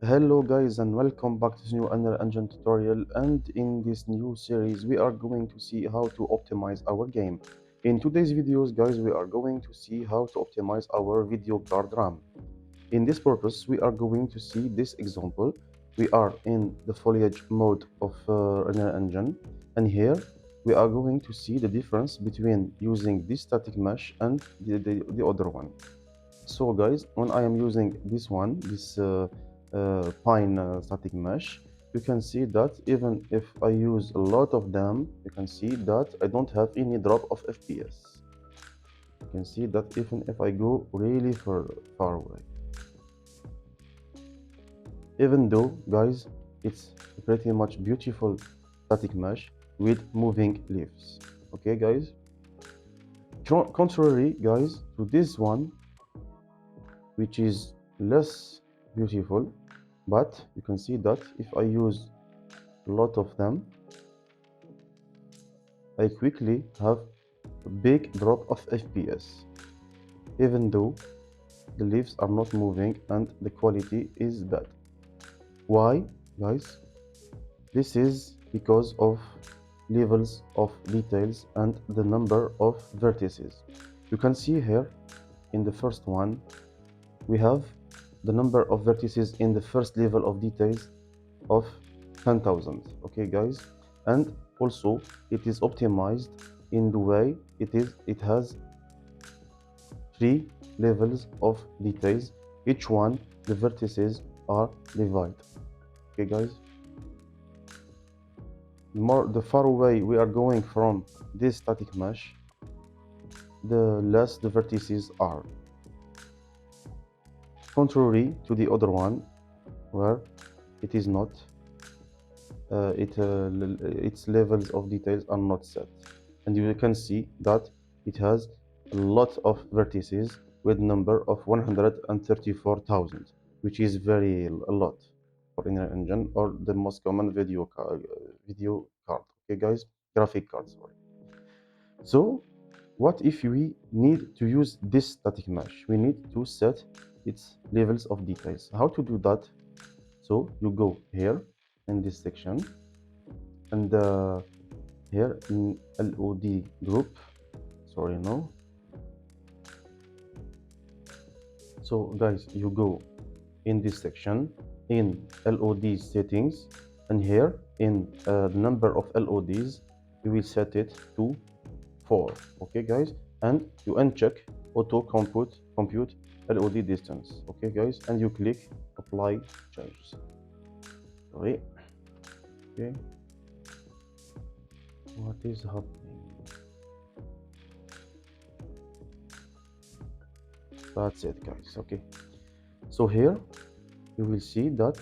Hello guys and welcome back to this new Unreal Engine tutorial, and in this new series we are going to see how to optimize our game. In today's videos guys, we are going to see how to optimize our video card RAM. In this purpose we are going to see this example. We are in the foliage mode of Unreal Engine, and here we are going to see the difference between using this static mesh and the other one. So guys, when I am using this one, this pine static mesh, you can see that even if I use a lot of them, you can see that I don't have any drop of FPS. You can see that even if I go really far away, even though guys, it's pretty much beautiful static mesh with moving leaves. Okay guys, contrary guys to this one, which is less beautiful, but you can see that if I use a lot of them, I quickly have a big drop of FPS, even though the leaves are not moving and the quality is bad. Why guys? This is because of levels of details and the number of vertices. You can see here in the first one we have the number of vertices in the first level of details of 10,000. Okay guys, and also it is optimized in the way it has 3 levels of details. Each one the vertices are divided. Okay guys, the far away we are going from this static mesh, the less the vertices are, contrary to the other one where it is not its levels of details are not set, and you can see that it has a lot of vertices with number of 134,000, which is very a lot for Unreal Engine or the most common video card. Okay guys, graphic card, sorry. So what if we need to use this static mesh? We need to set its levels of details. How to do that? So you go here in this section, and here in LOD group, sorry, no. So guys, you go in this section in LOD settings, and here in the number of LODs you will set it to 4. Okay guys, and you uncheck auto compute LOD distance. Okay guys, and you click apply changes. Sorry. Okay, what is happening? That's it guys. Okay, so here you will see that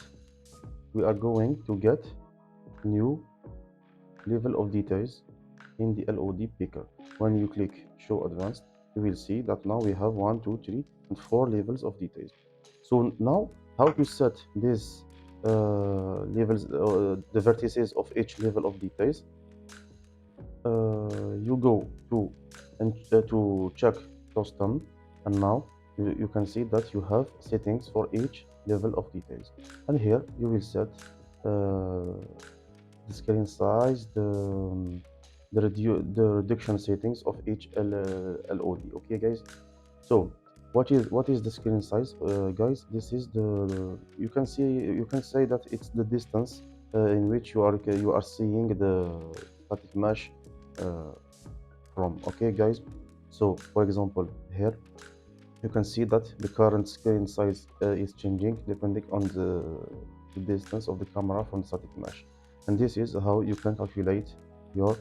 we are going to get new level of details in the LOD picker. When you click show advanced, you will see that now we have 1, 2, 3 and 4 levels of details. So now how to set these levels, the vertices of each level of details? You go to to check custom, and now you can see that you have settings for each level of details, and here you will set the screen size, the reduction settings of each LOD. Okay guys, so what is the screen size? Guys, this is the, you can say that it's the distance in which you are seeing the static mesh uh, from. Okay guys, so for example here you can see that the current screen size is changing depending on the distance of the camera from the static mesh, and this is how you can calculate your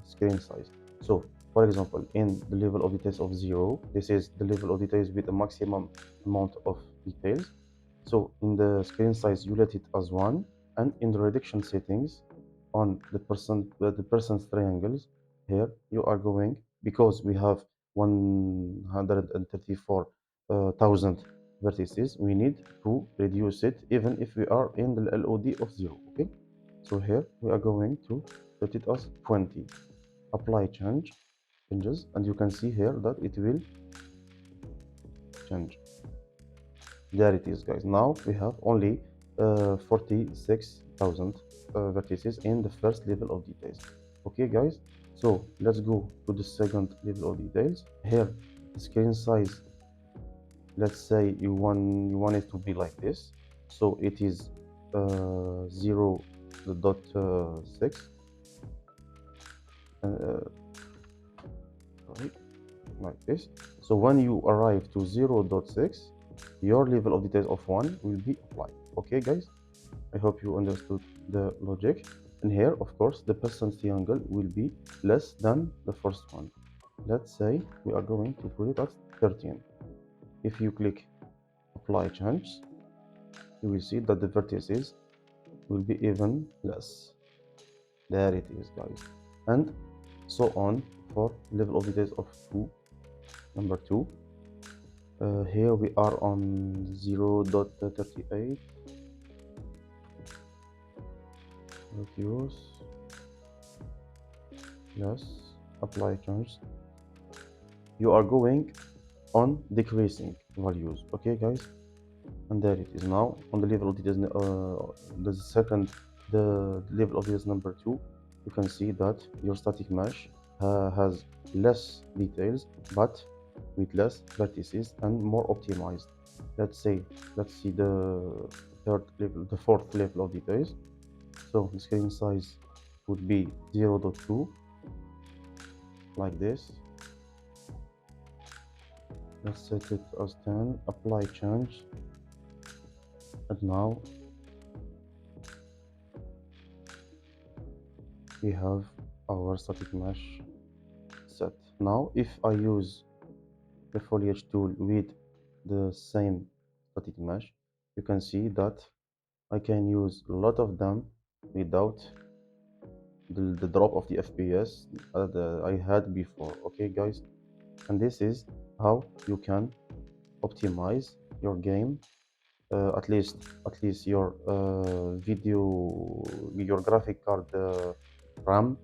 screen size. So for example, in the level of details of 0, this is the level of details with the maximum amount of details. So in the screen size you let it as 1, and in the reduction settings on the percent triangles, here you are going, because we have 134,000 vertices, we need to reduce it even if we are in the LOD of 0. Okay, so here we are going to set it as 20, apply changes, and you can see here that it will change. There it is, guys. Now we have only 46,000 vertices in the first level of details. Okay, guys. So let's go to the second level of details. Here, the screen size. Let's say you want it to be like this. So it is 0.6. Right, like this. So when you arrive to 0.6, your level of details of 1 will be applied. Okay, guys. I hope you understood the logic. And here, of course, the percent triangle will be less than the first one. Let's say we are going to put it at 13. If you click apply change, you will see that the vertices will be even less. There it is, guys. And so on for level of details of 2, number 2. Here we are on 0.38. Reduce, yes, apply change. You are going on decreasing values. Okay, guys. And there it is. Now on the level of details, the level of details number 2, you can see that your static mesh has less details but with less vertices and more optimized. Let's see the fourth level of details. So the screen size would be 0.2, like this. Let's set it as 10, apply change, and now we have our static mesh set. Now if I use the foliage tool with the same static mesh, you can see that I can use a lot of them without the drop of the FPS I had before. Okay, guys, and this is how you can optimize your game, at least your your graphic card RAM,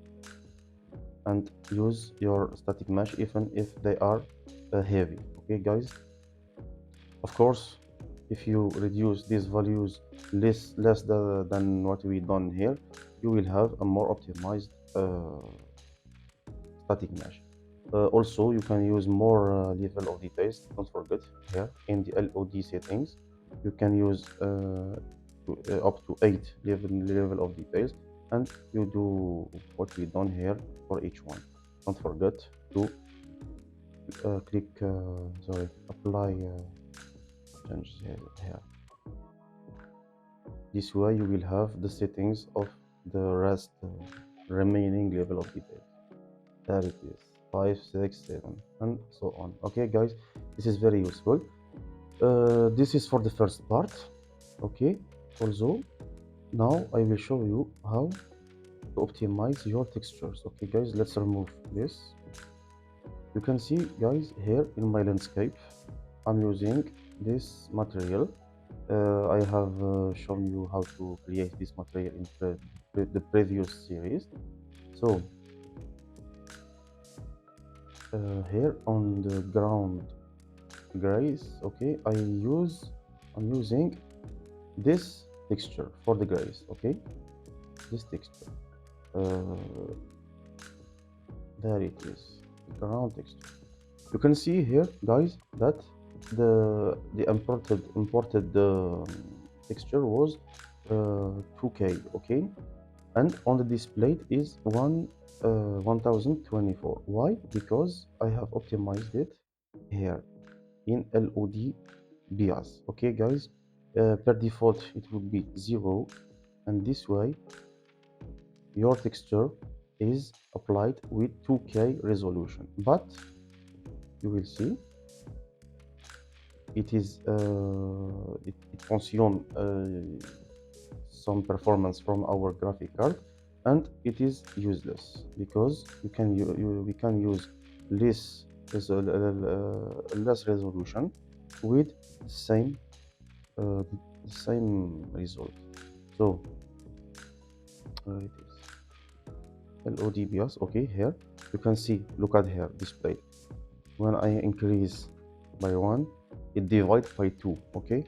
and use your static mesh even if they are heavy. Okay, guys. Of course, if you reduce these values than what we done here, you will have a more optimized static mesh. Also, you can use more level of details. Don't forget, here in the LOD settings, you can use up to 8 level of details, and you do what we done here for each one. Don't forget to click apply change here. This way you will have the settings of the rest remaining level of details. There it is, 5, 6, 7, and so on. Okay, guys, this is very useful. This is for the first part. Okay, also now I will show you how to optimize your textures. Okay, guys, let's remove this. You can see, guys, here in my landscape, I'm using this material. I have shown you how to create this material in the previous series. So here on the ground grays, okay, I'm using this texture for the grays. Okay, this texture, there it is, ground texture. You can see here, guys, that the imported texture was 2K. Okay, and on the display it is 1024. Why? Because I have optimized it here in LOD bias. Okay, guys, per default it would be 0, and this way your texture is applied with 2K resolution. But you will see it consumes some performance from our graphic card, and it is useless because we can use less resolution with the same result. So it is LOD bias. Okay, here you can see, look at here display. When I increase by 1, it divides by 2. Okay,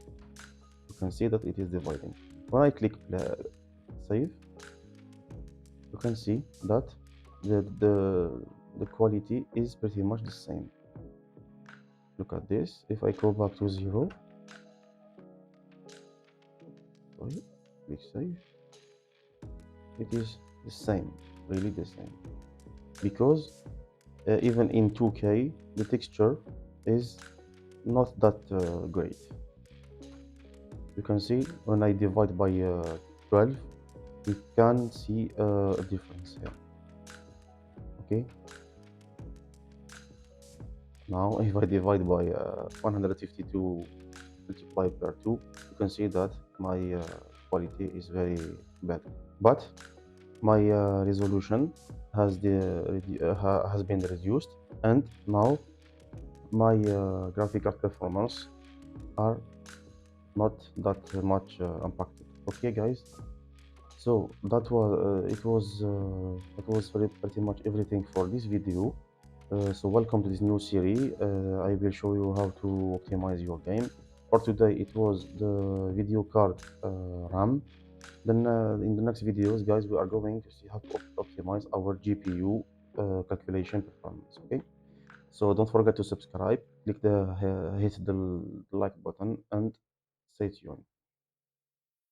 you can see that it is dividing. When I click save, you can see that the quality is pretty much the same. Look at this. If I go back to 0, sorry, click save, it is the same, really the same, because even in 2K the texture is not that great. You can see when I divide by 12, you can see a difference here. Okay, now if I divide by 152 multiplied by 2, you can see that my quality is very bad, but my resolution has been reduced, and now my graphical performance are not that much impacted. Okay, guys. So that was pretty much everything for this video. So welcome to this new series. I will show you how to optimize your game. For today, it was the video card RAM. Then in the next videos, guys, we are going to see how to optimize our GPU calculation performance. Okay. So don't forget to subscribe, click hit the like button, and stay tuned.